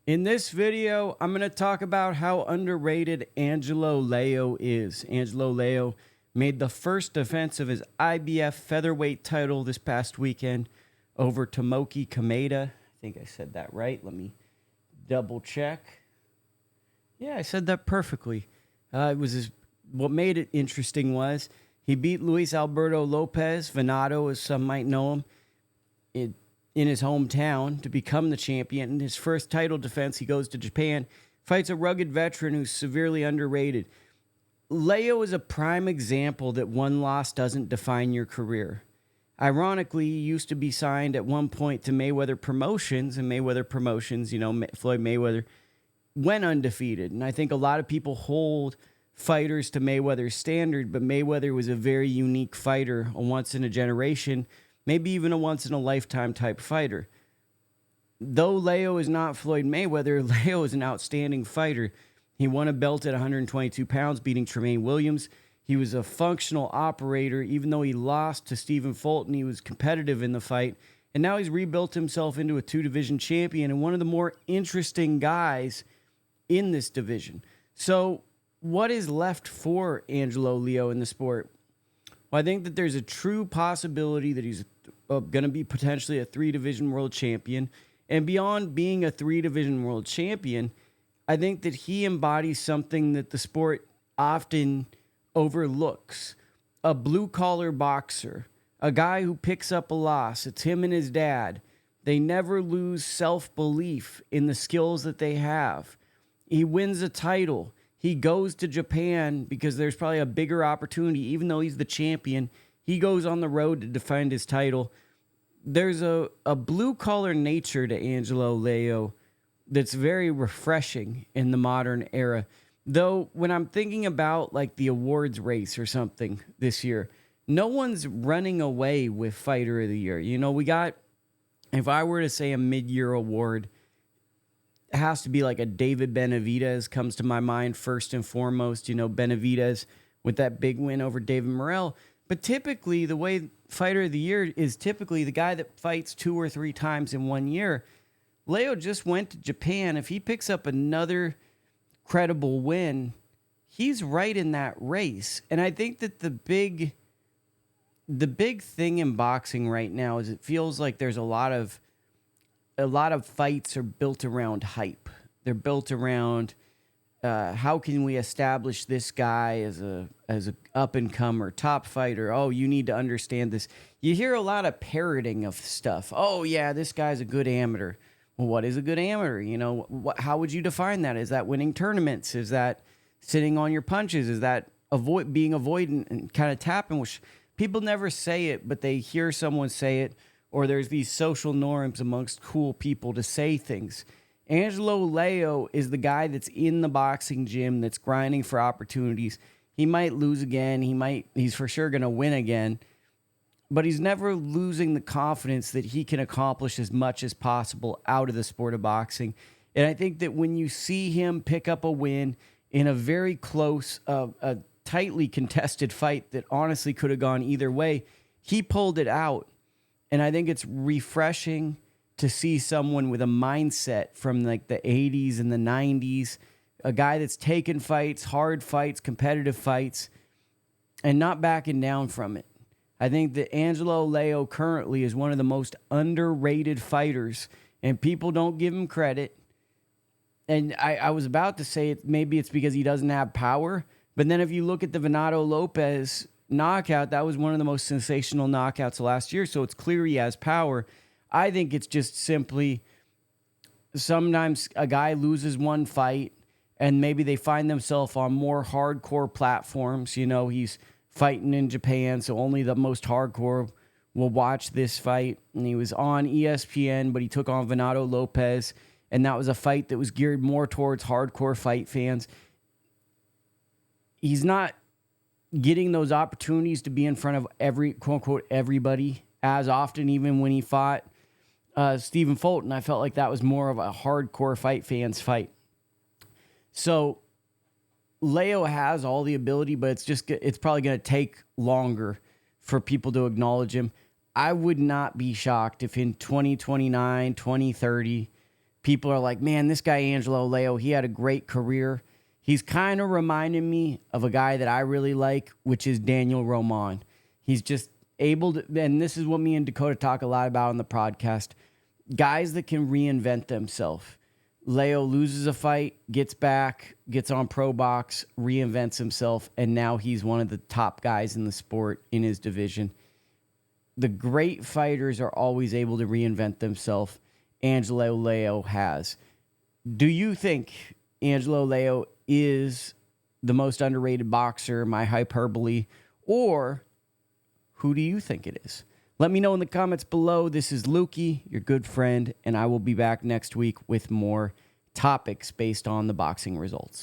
In this video, I'm going to talk about how underrated Angelo Leo is. Angelo Leo made the first defense of his IBF featherweight title this past weekend over Tomoki Kameda. I think I said that right. Let me double check. Yeah, I said that perfectly. What made it interesting was he beat Alberto Lopez, Venado as some might know him, in his hometown to become the champion. In his first title defense, he goes to Japan, fights a rugged veteran who's severely underrated. Leo is a prime example that one loss doesn't define your career. Ironically, he used to be signed at one point to Mayweather Promotions, and Mayweather Promotions, Floyd Mayweather, went undefeated. And I think a lot of people hold fighters to Mayweather's standard, but Mayweather was a very unique fighter, a once-in-a-generation, maybe even a once-in-a-lifetime type fighter. Though Leo is not Floyd Mayweather, Leo is an outstanding fighter. He won a belt at 122 pounds, beating Tremaine Williams. He was a functional operator. Even though he lost to Stephen Fulton, he was competitive in the fight. And now he's rebuilt himself into a two-division champion and one of the more interesting guys in this division. So what is left for Angelo Leo in the sport? Well, I think that there's a true possibility that he's going to be potentially a three-division world champion. And beyond being a three-division world champion, I think that he embodies something that the sport often overlooks. A blue-collar boxer, a guy who picks up a loss. It's him and his dad. They never lose self-belief in the skills that they have. He wins a title. He goes to Japan because there's probably a bigger opportunity. Even though he's the champion, he goes on the road to defend his title. There's a blue-collar nature to Angelo Leo that's very refreshing in the modern era. Though when I'm thinking about like the awards race or something this year, no one's running away with Fighter of the Year. We got, if I were to say a mid-year award, it has to be like a David Benavidez comes to my mind first and foremost. Benavidez with that big win over David Morrell. But typically, the way Fighter of the Year is typically the guy that fights 2 or 3 times in 1 year. Leo just went to Japan. If he picks up another credible win, he's right in that race. And I think that the big thing in boxing right now is it feels like there's a lot of fights are built around hype. They're built around how can we establish this guy as a up and comer top fighter. Oh, you need to understand this. You hear a lot of parroting of stuff. Oh yeah, this guy's a good amateur. Well, what is a good amateur? How would you define that? Is that winning tournaments? Is that sitting on your punches? Is that being avoidant and kind of tapping? Which people never say it, but they hear someone say it. Or there's these social norms amongst cool people to say things. Angelo Leo is the guy that's in the boxing gym that's grinding for opportunities. He might lose again. He's for sure going to win again. But he's never losing the confidence that he can accomplish as much as possible out of the sport of boxing. And I think that when you see him pick up a win in a very close, a tightly contested fight that honestly could have gone either way, he pulled it out. And I think it's refreshing to see someone with a mindset from like the 80s and the 90s, a guy that's taken fights, hard fights, competitive fights, and not backing down from it. I think that Angelo Leo currently is one of the most underrated fighters, and people don't give him credit. And I was about to say maybe it's because he doesn't have power, but then if you look at the Venado Lopez knockout, that was one of the most sensational knockouts last year, so it's clear he has power. I think it's just simply sometimes a guy loses one fight and maybe they find themselves on more hardcore platforms. He's fighting in Japan, so only the most hardcore will watch this fight. And he was on ESPN, but he took on Venado Lopez, and that was a fight that was geared more towards hardcore fight fans. He's not getting those opportunities to be in front of everybody as often. Even when he fought Stephen Fulton, I felt like that was more of a hardcore fight fans fight. So Leo has all the ability, but it's probably going to take longer for people to acknowledge him. I would not be shocked if in 2029, 2030, people are like, man, this guy Angelo Leo, he had a great career. He's kind of reminding me of a guy that I really like, which is Daniel Roman. He's just able to, and this is what me and Dakota talk a lot about on the podcast, guys that can reinvent themselves. Leo loses a fight, gets back, gets on Pro Box, reinvents himself, and now he's one of the top guys in the sport in his division. The great fighters are always able to reinvent themselves. Angelo Leo has. Do you think Angelo Leo is the most underrated boxer, my hyperbole, or who do you think it is? Let me know in the comments below. This is Lukie, your good friend, and I will be back next week with more topics based on the boxing results.